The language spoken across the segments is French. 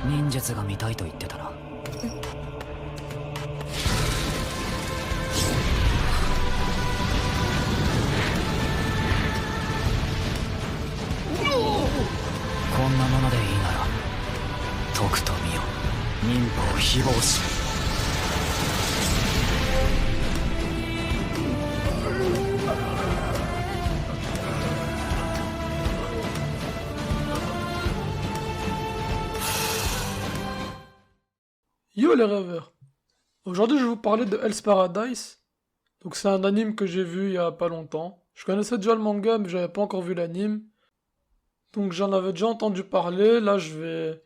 忍術が見たいと言ってたな。こんなものでいいなら解くと見よ。忍法非暴士。Yo les rêveurs! Aujourd'hui je vais vous parler de Hell's Paradise. Donc c'est un anime que j'ai vu il y a pas longtemps. Je connaissais déjà le manga mais j'avais pas encore vu l'anime. Donc j'en avais déjà entendu parler. Là je vais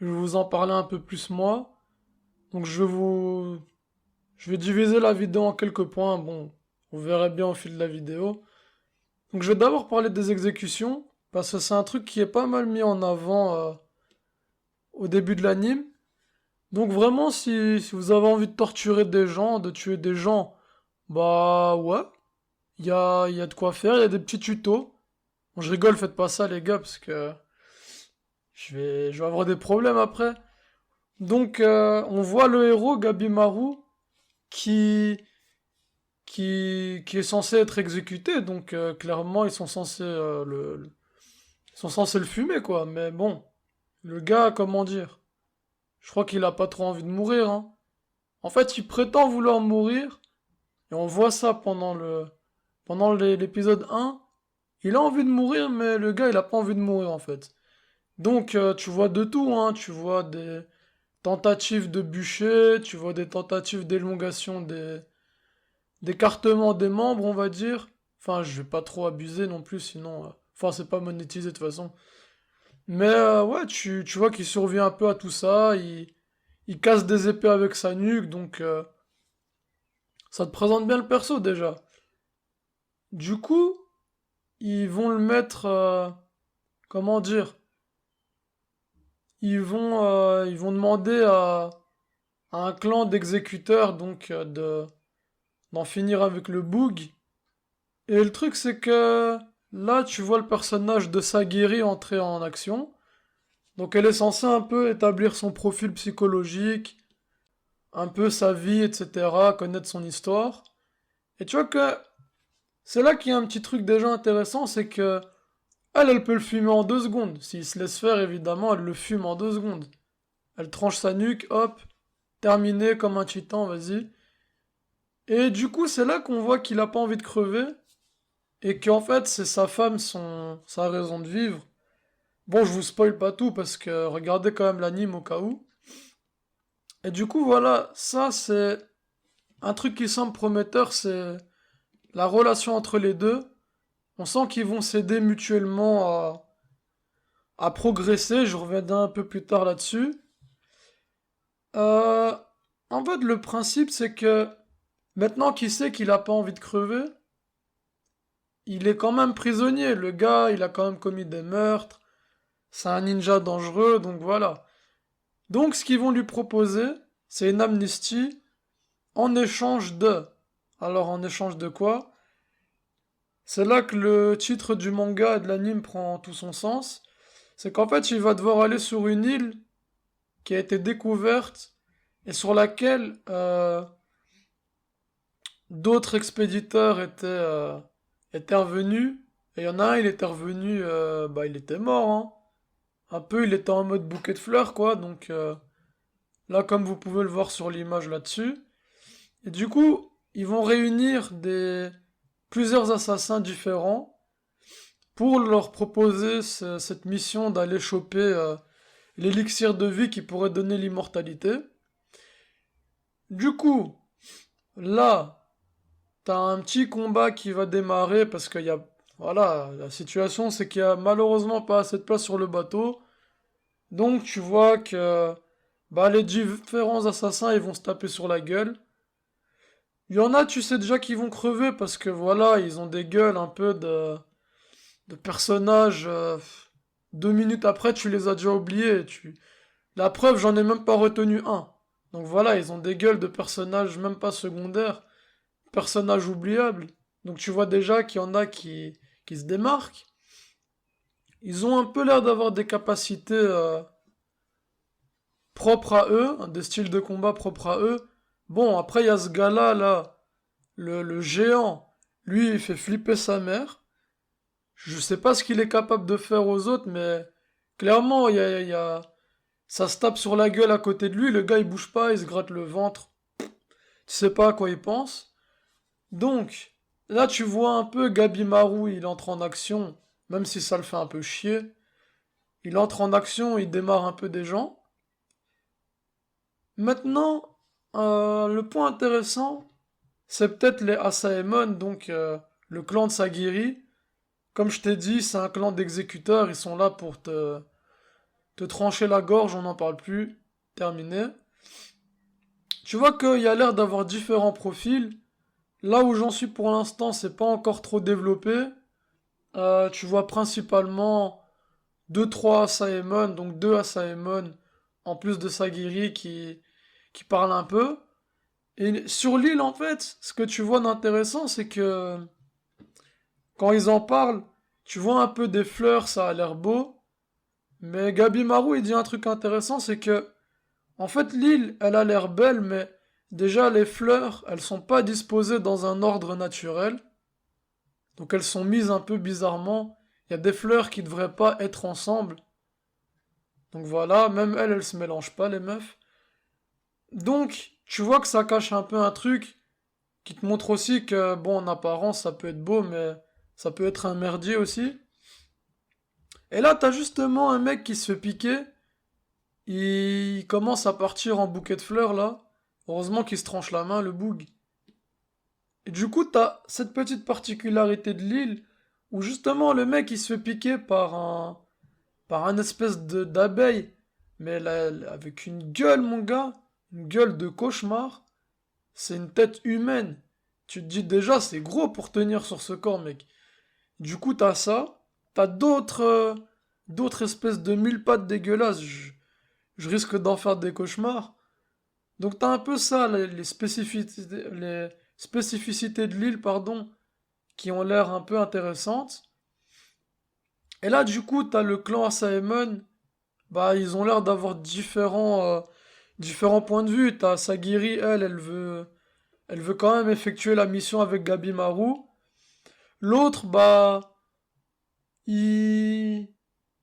vous en parler un peu plus moi. Donc je vais diviser la vidéo en quelques points. Bon, vous verrez bien au fil de la vidéo. Donc je vais d'abord parler des exécutions. Parce que c'est un truc qui est pas mal mis en avant au début de l'anime. Donc vraiment, si vous avez envie de torturer des gens, de tuer des gens, bah ouais, il y a de quoi faire, il y a des petits tutos. Bon, je rigole, faites pas ça les gars, parce que je vais avoir des problèmes après. Donc on voit le héros, Gabimaru, qui, qui est censé être exécuté, donc clairement ils sont censés, ils sont censés le fumer quoi, mais bon, le gars, comment dire? Je crois qu'il a pas trop envie de mourir, hein. En fait, il prétend vouloir mourir, et on voit ça pendant l'épisode 1. Il a envie de mourir, mais le gars, il a pas envie de mourir, en fait. Donc, tu vois de tout, hein. Tu vois des tentatives de bûcher, tu vois des tentatives d'élongation d'écartement des membres, on va dire. Enfin, je vais pas trop abuser non plus, sinon... Enfin, c'est pas monétisé, de toute façon. Mais ouais, tu vois qu'il survit un peu à tout ça, il casse des épées avec sa nuque, donc ça te présente bien le perso déjà. Du coup, ils vont le mettre, comment dire, ils vont demander à un clan d'exécuteurs donc d'en finir avec le boug. Et le truc c'est que là tu vois le personnage de Sagiri entrer en action. Donc elle est censée un peu établir son profil psychologique, un peu sa vie, etc., connaître son histoire. Et tu vois que c'est là qu'il y a un petit truc déjà intéressant, c'est que elle peut le fumer en 2 secondes. S'il se laisse faire, évidemment, elle le fume en 2 secondes. Elle tranche sa nuque, hop, terminé comme un titan, vas-y. Et du coup, c'est là qu'on voit qu'il a pas envie de crever, et qu'en fait, c'est sa femme, sa raison de vivre. Bon, je vous spoil pas tout parce que regardez quand même l'anime au cas où. Et du coup, voilà, ça c'est un truc qui semble prometteur, c'est la relation entre les deux. On sent qu'ils vont s'aider mutuellement à progresser, je reviendrai un peu plus tard là-dessus. Euh, En fait, le principe c'est que maintenant qu'il sait qu'il a pas envie de crever, il est quand même prisonnier. Le gars, il a quand même commis des meurtres. C'est un ninja dangereux, donc voilà. Donc ce qu'ils vont lui proposer, c'est une amnistie en échange de... Alors en échange de quoi? C'est là que le titre du manga et de l'anime prend tout son sens. C'est qu'en fait il va devoir aller sur une île qui a été découverte et sur laquelle d'autres expéditeurs étaient revenus. Et il y en a un, il était revenu, bah il était mort, hein. Un peu, il était en mode bouquet de fleurs, quoi. Donc là, comme vous pouvez le voir sur l'image là-dessus. Et du coup, ils vont réunir plusieurs assassins différents pour leur proposer cette mission d'aller choper l'élixir de vie qui pourrait donner l'immortalité. Du coup, là, t'as un petit combat qui va démarrer parce qu'il y a... Voilà, la situation c'est qu'il y a malheureusement pas assez de place sur le bateau. Donc tu vois que bah, les différents assassins ils vont se taper sur la gueule. Il y en a, tu sais déjà qu'ils vont crever parce que voilà, ils ont des gueules un peu de personnages. 2 minutes après, tu les as déjà oubliés. La preuve, j'en ai même pas retenu un. Donc voilà, ils ont des gueules de personnages même pas secondaires, personnages oubliables. Donc tu vois déjà qu'il y en a qui se démarquent. Ils ont un peu l'air d'avoir des capacités propres à eux, hein, des styles de combat propres à eux. Bon, après, il y a ce gars-là, là, le géant. Lui, il fait flipper sa mère. Je sais pas ce qu'il est capable de faire aux autres, mais clairement, ça se tape sur la gueule à côté de lui. Le gars, il bouge pas, il se gratte le ventre. Tu sais pas à quoi il pense. Donc, là, tu vois un peu Gabimaru, il entre en action, même si ça le fait un peu chier. Il entre en action, il démarre un peu des gens. Maintenant, le point intéressant, c'est peut-être les Asaemon, donc le clan de Sagiri. Comme je t'ai dit, c'est un clan d'exécuteurs, ils sont là pour te trancher la gorge, on n'en parle plus. Terminé. Tu vois qu'il y a l'air d'avoir différents profils. Là où j'en suis pour l'instant, c'est pas encore trop développé. Tu vois principalement deux trois Asaemon, donc deux Asaemon, en plus de Sagiri qui parlent un peu. Et sur l'île, en fait, ce que tu vois d'intéressant, c'est que quand ils en parlent, tu vois un peu des fleurs, ça a l'air beau. Mais Gabimaru, il dit un truc intéressant, c'est que, en fait, l'île, elle a l'air belle, mais déjà, les fleurs, elles sont pas disposées dans un ordre naturel. Donc elles sont mises un peu bizarrement. Il y a des fleurs qui devraient pas être ensemble. Donc voilà, même elles se mélangent pas, les meufs. Donc, tu vois que ça cache un peu un truc qui te montre aussi que, bon, en apparence, ça peut être beau, mais ça peut être un merdier aussi. Et là, t'as justement un mec qui se fait piquer. Il commence à partir en bouquet de fleurs, là. Heureusement qu'il se tranche la main, le boug. Et du coup, t'as cette petite particularité de l'île où justement le mec il se fait piquer par un espèce de d'abeille, mais avec une gueule, mon gars, une gueule de cauchemar. C'est une tête humaine. Tu te dis déjà, c'est gros pour tenir sur ce corps, mec. Du coup, t'as ça. T'as d'autres espèces de mille pattes dégueulasses. Je risque d'en faire des cauchemars. Donc t'as un peu ça, les spécificités de l'île, pardon, qui ont l'air un peu intéressantes. Et là, du coup, t'as le clan Asaemon. Bah, ils ont l'air d'avoir différents points de vue. T'as Sagiri, elle veut quand même effectuer la mission avec Gabimaru. L'autre, bah, il,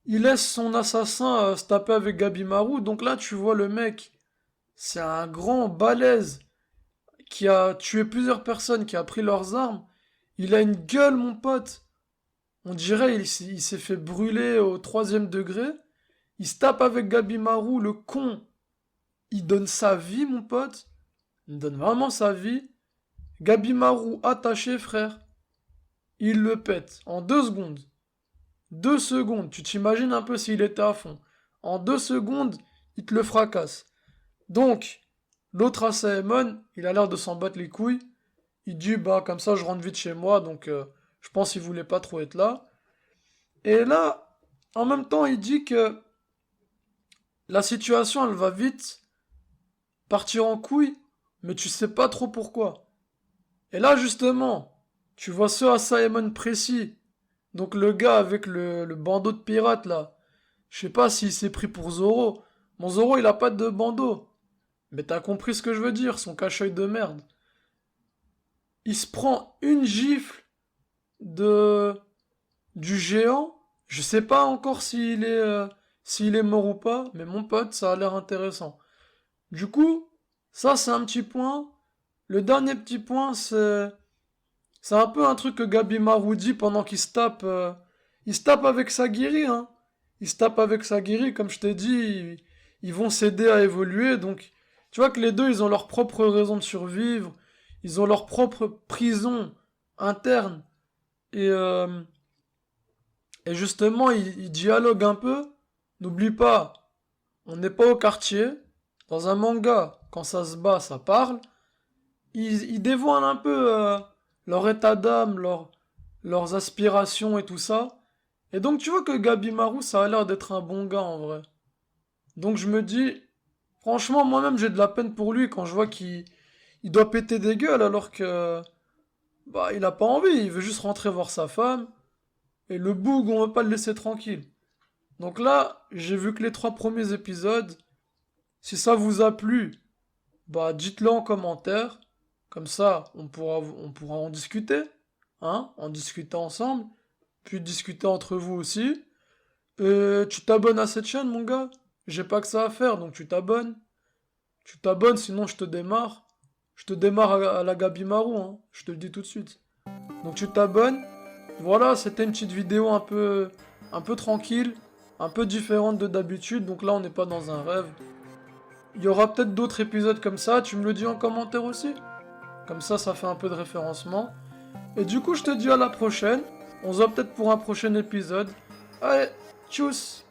il laisse son assassin se taper avec Gabimaru. Donc là, tu vois le mec, c'est un grand balèze qui a tué plusieurs personnes, qui a pris leurs armes. Il a une gueule, mon pote. On dirait il s'est fait brûler au troisième degré. Il se tape avec Gabimaru, le con. Il donne sa vie, mon pote. Il donne vraiment sa vie. Gabimaru attaché, frère. Il le pète en 2 secondes. 2 secondes. Tu t'imagines un peu s'il était à fond. En 2 secondes, il te le fracasse. Donc, l'autre Asaemon, il a l'air de s'en battre les couilles. Il dit, bah, comme ça, je rentre vite chez moi. Donc, je pense qu'il voulait pas trop être là. Et là, en même temps, il dit que la situation, elle va vite partir en couille, mais tu sais pas trop pourquoi. Et là, justement, tu vois ce Asaemon précis. Donc, le gars avec le bandeau de pirate, là. Je sais pas s'il s'est pris pour Zoro. Mon Zoro, il a pas de bandeau. Mais t'as compris ce que je veux dire, son cache-œil de merde. Il se prend une gifle de du géant. Je sais pas encore s'il est mort ou pas, mais mon pote, ça a l'air intéressant. Du coup, ça c'est un petit point. Le dernier petit point, c'est un peu un truc que Gabimaru dit pendant qu'il se tape. Il se tape avec Sagiri, hein. Il se tape avec Sagiri, comme je t'ai dit, ils vont s'aider à évoluer. Donc, tu vois que les deux, ils ont leur propre raison de survivre. Ils ont leur propre prison interne. Et, euh, et justement, ils dialoguent un peu. N'oublie pas, on n'est pas au quartier. Dans un manga, quand ça se bat, ça parle. Ils dévoilent un peu leur état d'âme, leurs aspirations et tout ça. Et donc tu vois que Gabimaru, ça a l'air d'être un bon gars en vrai. Donc je me dis, franchement, moi-même j'ai de la peine pour lui quand je vois qu'il doit péter des gueules alors que bah il a pas envie, il veut juste rentrer voir sa femme. Et le boug, on va pas le laisser tranquille. Donc là, j'ai vu que les 3 premiers épisodes. Si ça vous a plu, bah dites-le en commentaire. Comme ça, on pourra en discuter. Hein, en discuter ensemble. Puis discuter entre vous aussi. Et tu t'abonnes à cette chaîne, mon gars. J'ai pas que ça à faire, donc tu t'abonnes. Tu t'abonnes, sinon je te démarre. Je te démarre à la Gabimaru, hein. Je te le dis tout de suite. Donc tu t'abonnes. Voilà, c'était une petite vidéo un peu tranquille, un peu différente de d'habitude. Donc là, on n'est pas dans un rêve. Il y aura peut-être d'autres épisodes comme ça. Tu me le dis en commentaire aussi. Comme ça fait un peu de référencement. Et du coup, je te dis à la prochaine. On se voit peut-être pour un prochain épisode. Allez, tchuss!